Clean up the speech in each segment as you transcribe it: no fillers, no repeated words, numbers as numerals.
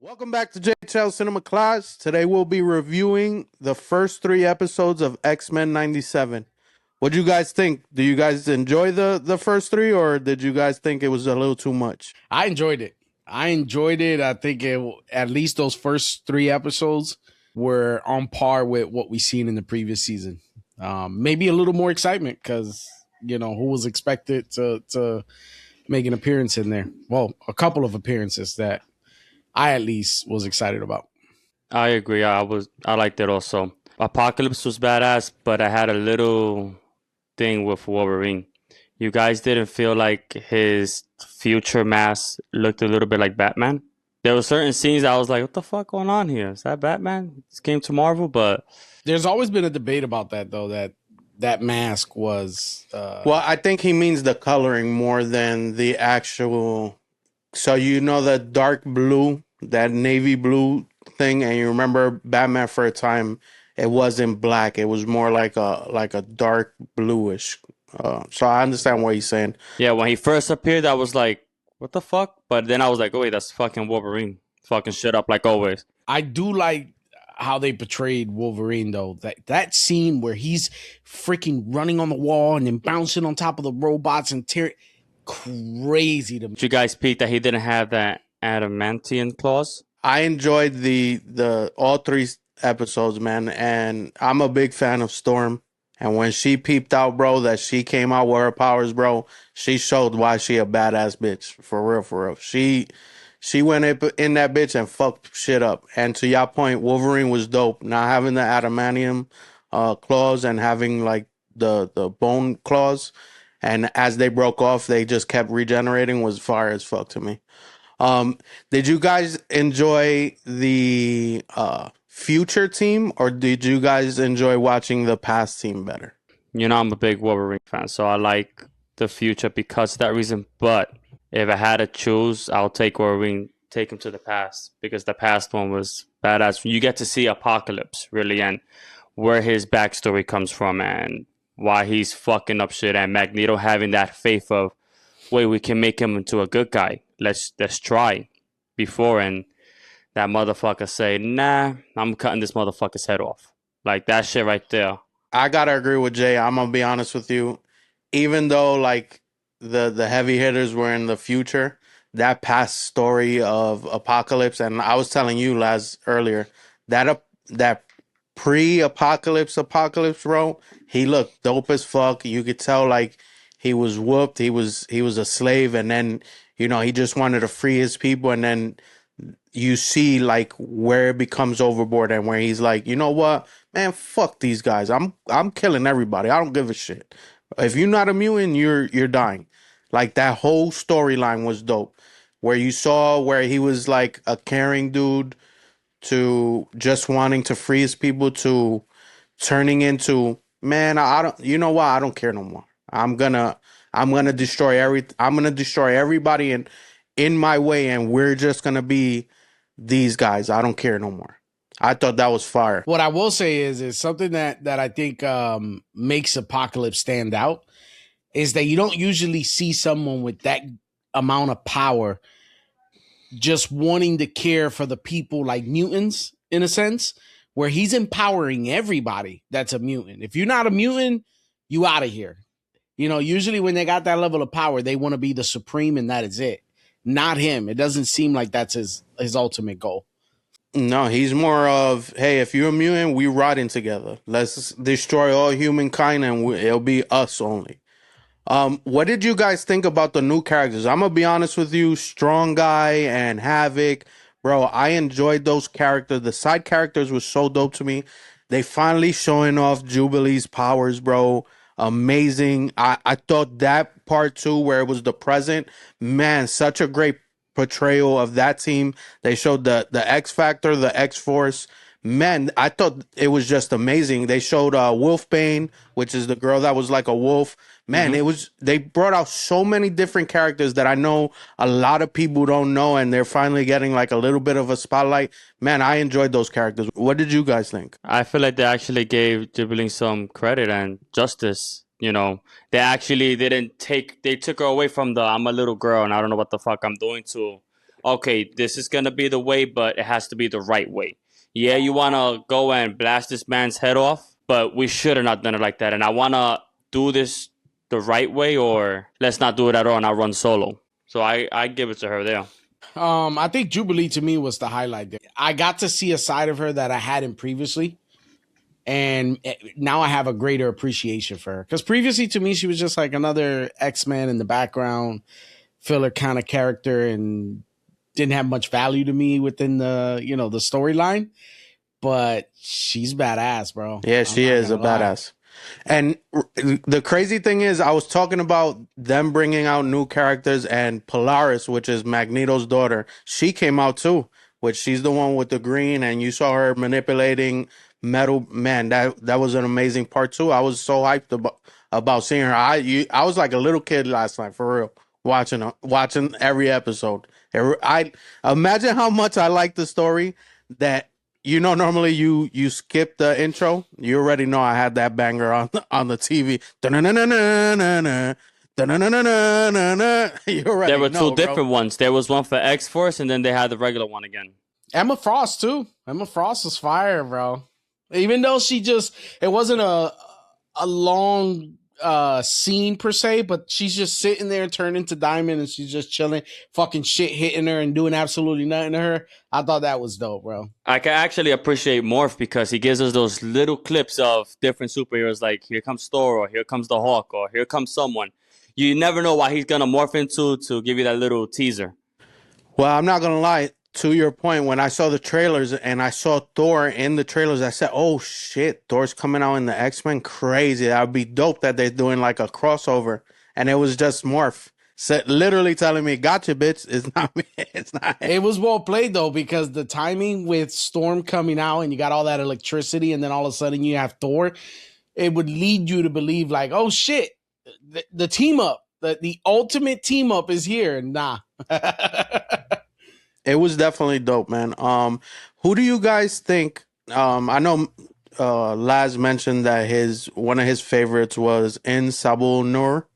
Welcome back to JHL Cinema Class. Today we'll be reviewing the first 3 episodes of X-Men 97. What do you guys think? Do you guys enjoy the first three, or did you guys think it was a little too much? I enjoyed it. I think at least those first 3 episodes were on par with what we seen in the previous season. Maybe a little more excitement because who was expected to make an appearance in there? Well, a couple of appearances that I at least was excited about. I agree. I liked it also. Apocalypse was badass, but I had a little thing with Wolverine. You guys didn't feel like his future mask looked a little bit like Batman? There were certain scenes I was like, what the fuck going on here? Is that Batman? This came to Marvel, but There's always been a debate about that though, that mask was Well, I think he means the coloring more than the actual. So you know the dark blue, that navy blue thing, and you remember Batman for a time, it wasn't black; it was more like a dark bluish. So I understand what he's saying. yeah, when he first appeared, I was like, what the fuck? But then I was like, oh wait, that's fucking Wolverine. Fucking shit up like always. I do like how they portrayed Wolverine though. That scene where he's freaking running on the wall and then bouncing on top of the robots and tearing crazy to me. Did you guys peek that he didn't have that adamantium claws? I enjoyed the all 3 episodes, man, and I'm a big fan of Storm. And when she peeped out, bro, that she came out with her powers, bro, she showed why she a badass bitch. For real, for real. She went in that bitch and fucked shit up. And to your point, Wolverine was dope. Not having the adamantium claws and having like the bone claws. And as they broke off, they just kept regenerating was fire as fuck to me. Did you guys enjoy the future team, or did you guys enjoy watching the past team better? You know, I'm a big Wolverine fan, so I like the future because of that reason. But if I had to choose, I'll take Wolverine, take him to the past because the past one was badass. You get to see Apocalypse really and where his backstory comes from and why he's fucking up shit, and Magneto having that faith of, wait, we can make him into a good guy. Let's try before, and that motherfucker say, nah, I'm cutting this motherfucker's head off. Like that shit right there. I gotta agree with Jay. I'm gonna be honest with you. Even though like the heavy hitters were in the future, that past story of Apocalypse, and I was telling you Lazz earlier that pre-apocalypse, bro, he looked dope as fuck. You could tell like he was whooped. He was a slave, and then he just wanted to free his people, and then you see like where it becomes overboard and where he's like, you know what, man, fuck these guys. I'm killing everybody. I don't give a shit. If you're not a mutant, you're dying. Like that whole storyline was dope. Where you saw where he was like a caring dude to just wanting to free his people to turning into, man, I don't, you know what? I don't care no more. I'm gonna destroy everybody in my way, and we're just gonna be these guys. I don't care no more. I thought that was fire. What I will say is something that I think makes Apocalypse stand out is that you don't usually see someone with that amount of power just wanting to care for the people like mutants in a sense, where he's empowering everybody that's a mutant. If you're not a mutant, you out of here. Usually when they got that level of power, they want to be the supreme and that is it. Not him. It doesn't seem like that's his ultimate goal. No, he's more of, hey, if you're a mutant, we riding together. Let's destroy all humankind, and it'll be us only. What did you guys think about the new characters? I'm gonna be honest with you, Strong Guy and Havoc, bro. I enjoyed those characters. The side characters were so dope to me. They finally showing off Jubilee's powers, bro. Amazing. I thought that part too, where it was the present, man, such a great portrayal of that team. They showed the X Factor, the X Force. Man, I thought it was just amazing. They showed Wolfbane, which is the girl that was like a wolf. Man, they brought out so many different characters that I know a lot of people don't know, and they're finally getting like a little bit of a spotlight. Man, I enjoyed those characters. What did you guys think? I feel like they actually gave Jubilee some credit and justice. They actually didn't they took her away from the I'm a little girl and I don't know what the fuck I'm doing to okay, this is gonna be the way, but it has to be the right way. Yeah, you wanna go and blast this man's head off, but we should have not done it like that. And I wanna do this the right way, or let's not do it at all and I'll run solo. So I give it to her there. I think Jubilee to me was the highlight there. I got to see a side of her that I hadn't previously, and now I have a greater appreciation for her. Because previously to me, she was just like another X-Men in the background, filler kind of character, and didn't have much value to me within the the storyline. But she's badass, bro. Yeah, she is a badass. And the crazy thing is, I was talking about them bringing out new characters, and Polaris, which is Magneto's daughter, she came out too, which she's the one with the green, and you saw her manipulating metal. Man, that was an amazing part too. I was so hyped about seeing her. I was like a little kid last night, for real, watching every episode. I imagine how much I like the story that. Normally you skip the intro. You already know I had that banger on the TV. You already There were know, two different bro. ones. There was one for X-Force, and then they had the regular one again. Emma Frost too. Emma Frost was fire, bro. Even though it wasn't a long scene per se, but she's just sitting there turned into Diamond, and she's just chilling, fucking shit hitting her and doing absolutely nothing to her. I thought that was dope, bro. I can actually appreciate Morph because he gives us those little clips of different superheroes, like here comes Thor, or here comes the Hawk, or here comes someone. You never know what he's gonna morph into to give you that little teaser. Well, I'm not gonna lie. To your point, when I saw the trailers and I saw Thor in the trailers, I said, "Oh shit, Thor's coming out in the X-Men! Crazy! That would be dope that they're doing like a crossover." And it was just Morph, literally telling me, "Gotcha, bitch! It's not me. It's not." It was well played though, because the timing with Storm coming out and you got all that electricity, and then all of a sudden you have Thor, it would lead you to believe like, "Oh shit, the team up, the ultimate team up is here." Nah. It was definitely dope, man. Who do you guys think? I know Lazz mentioned that one of his favorites was In Sabul Nur.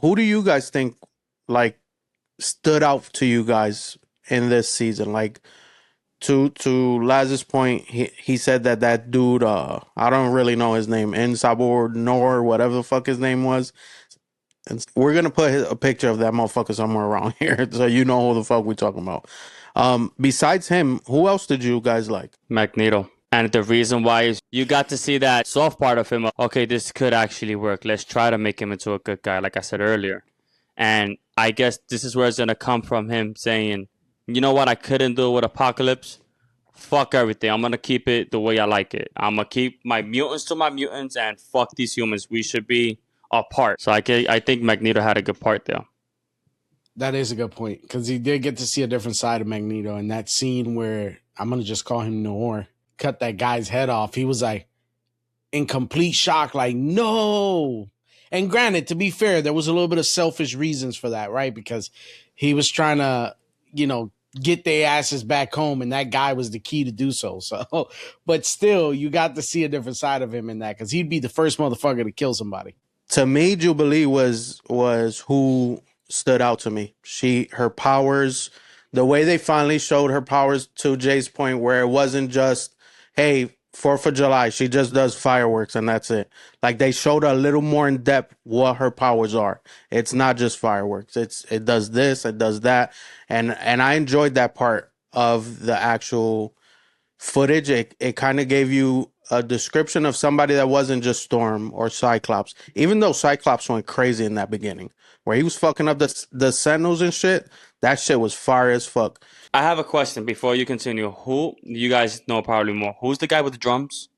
Who do you guys think like stood out to you guys in this season? Like to Lazz's point, he said that dude, I don't really know his name, In Sabul Nur, whatever the fuck his name was. And we're gonna put a picture of that motherfucker somewhere around here, so you know who the fuck we talking about. Besides him, who else did you guys like? Magneto. And the reason why is you got to see that soft part of him. Okay, this could actually work. Let's try to make him into a good guy, like I said earlier. And I guess this is where it's gonna come from, him saying, "You know what? I couldn't do it with Apocalypse. Fuck everything. I'm gonna keep it the way I like it. I'm gonna keep my mutants to my mutants, and fuck these humans. We should be apart." So I think Magneto had a good part there. That is a good point, because he did get to see a different side of Magneto in that scene where I'm gonna just call him Noir, cut that guy's head off. He was like in complete shock, like, no. And granted, to be fair, there was a little bit of selfish reasons for that, right? Because he was trying to, get their asses back home, and that guy was the key to do so. So, but still, you got to see a different side of him in that, because he'd be the first motherfucker to kill somebody. To me, Jubilee was who stood out to me. Her powers, the way they finally showed her powers, to Jay's point, where it wasn't just, hey, 4th of July, she just does fireworks and that's it. Like, they showed a little more in depth what her powers are. It's not just fireworks. It does this, it does that. And I enjoyed that part of the actual footage. It kind of gave you a description of somebody that wasn't just Storm or Cyclops, even though Cyclops went crazy in that beginning where he was fucking up the Sentinels and shit. That shit was fire as fuck. I have a question before you continue. Who, you guys know probably more, who's the guy with the drums?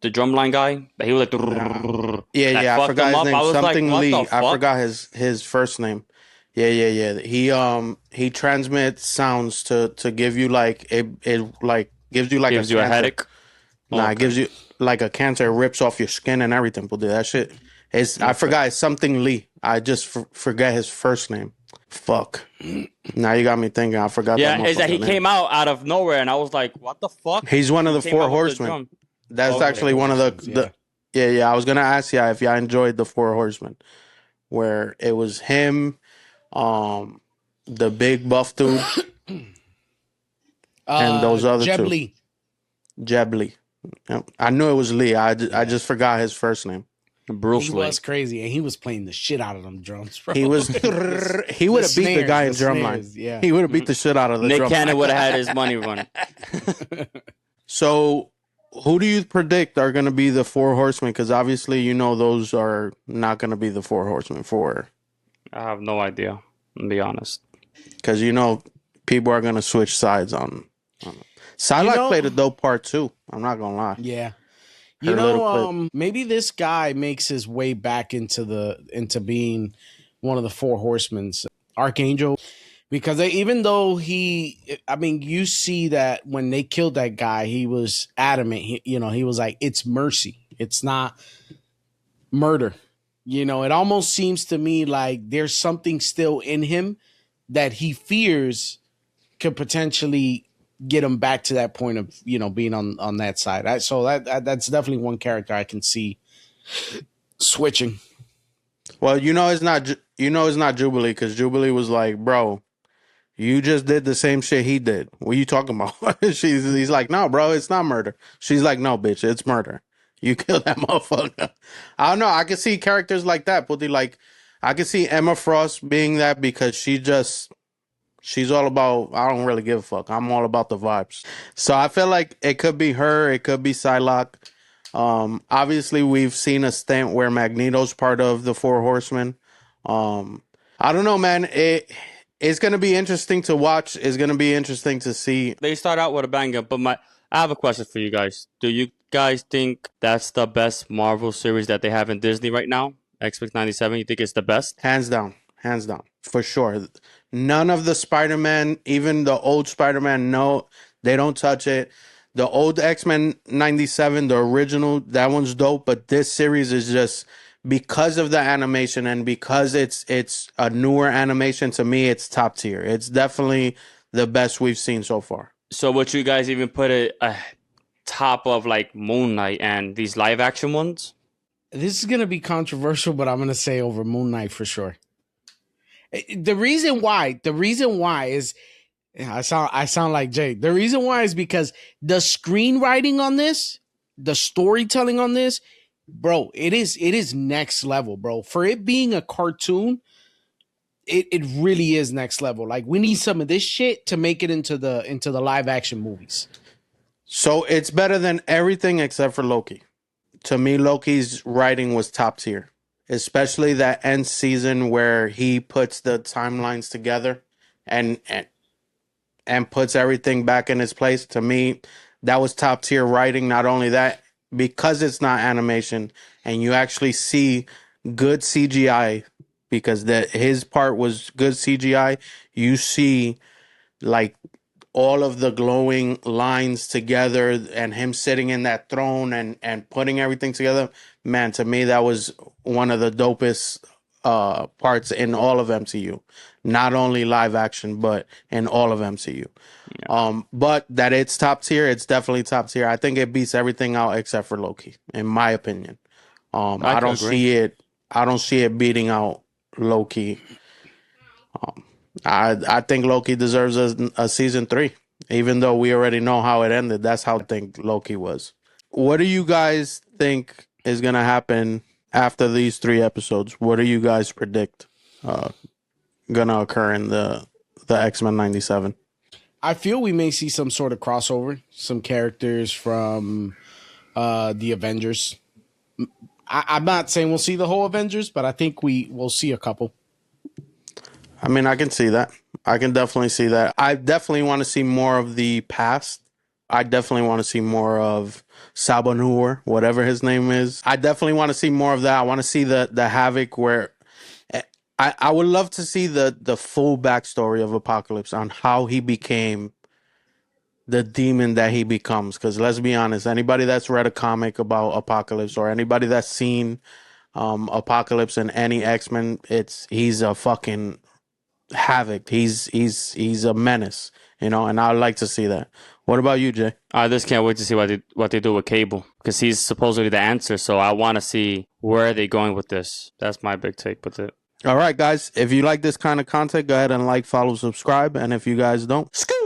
The drumline guy? He was like, yeah, I forgot his name. Something like, Lee. I forgot his first name. Yeah. He transmits sounds to give you like it like gives you like gives you a headache. Nah, It gives you like a cancer. It rips off your skin and everything. But that shit, I forgot. It's something Lee. I just forget his first name. Fuck. Now you got me thinking. I forgot. Yeah, is that he came out of nowhere, and I was like, what the fuck? He's one of the 4 horsemen. That's actually one of the yeah. I was gonna ask you if y'all enjoyed the 4 horsemen, where it was him, the big buff dude, and those other Jeb two. Lee. Jeb Lee. Yep. I knew it was Lee. I just forgot his first name. Bruce He Lee. was crazy, and he was playing the shit out of them drums, bro. He was. He would have beat the guy in drumline. Yeah, He would have beat the shit out of the Nick drum Cannon line. would have had his money run. So, who do you predict are going to be the four horsemen? Because obviously, you know those are not going to be the four horsemen for. I have no idea, to be honest. Because you know people are going to switch sides on it. Psylocke played a dope part too. I'm not gonna lie. Yeah. Her You little know, clip. maybe this guy makes his way back into being one of the four horsemen, Archangel, because even though you see that when they killed that guy, he was adamant. He was like, "It's mercy. It's not murder." It almost seems to me like there's something still in him that he fears could potentially get him back to that point of being on that side. So that's definitely one character I can see switching. Well, it's not Jubilee because Jubilee was like, bro, you just did the same shit he did. What are you talking about? He's like, no, bro, it's not murder. She's like, no, bitch, it's murder. You killed that motherfucker. I don't know. I can see characters like that, but I can see Emma Frost being that because she's all about, I don't really give a fuck. I'm all about the vibes. So I feel like it could be her. It could be Psylocke. Obviously, we've seen a stint where Magneto's part of the Four Horsemen. I don't know, man. It's going to be interesting to watch. It's going to be interesting to see. They start out with a banger, but I have a question for you guys. Do you guys think that's the best Marvel series that they have in Disney right now? X-Men 97, you think it's the best? Hands down, for sure. None of the Spider-Man, even the old Spider-Man, no, they don't touch it. The old X-Men 97, the original, that one's dope, but this series is just, because of the animation and because it's a newer animation, to me, it's top tier. It's definitely the best we've seen so far. So would you guys even put it top of like Moon Knight and these live action ones? This is going to be controversial, but I'm going to say over Moon Knight for sure. The reason why is, I sound like Jay. The reason why is because the screenwriting on this, the storytelling on this, bro, it is next level, bro. For it being a cartoon, it really is next level. Like, we need some of this shit to make it into the live action movies. So it's better than everything except for Loki. To me, Loki's writing was top tier, especially that end season where he puts the timelines together and puts everything back in its place. To me, that was top tier writing. Not only that, because it's not animation and you actually see good CGI, because his part was good CGI. You see like all of the glowing lines together and him sitting in that throne and putting everything together. Man, to me, that was one of the dopest parts in all of MCU. Not only live action, but in all of MCU. Yeah. But that it's top tier, it's definitely top tier. I think it beats everything out except for Loki, in my opinion. I don't see it beating out Loki. I think Loki deserves a season 3, even though we already know how it ended. That's how I think Loki was. What do you guys think is going to happen after these 3 episodes? What do you guys predict going to occur in the X-Men 97? I feel we may see some sort of crossover, some characters from the Avengers. I'm not saying we'll see the whole Avengers, but I think we'll see a couple. I mean, I can see that. I can definitely see that. I definitely want to see more of the past. I definitely want to see more of Sabanur, whatever his name is. I definitely want to see more of that. I want to see the Havoc where I would love to see the full backstory of Apocalypse on how he became the demon that he becomes. Because let's be honest, anybody that's read a comic about Apocalypse or anybody that's seen Apocalypse in any X-Men, he's a fucking Havoc. He's a menace, and I'd like to see that. What about you, Jay? I just can't wait to see what they do with Cable, because he's supposedly the answer. So I want to see where are they going with this. That's my big take with it. All right, guys. If you like this kind of content, go ahead and like, follow, subscribe. And if you guys don't, scoot.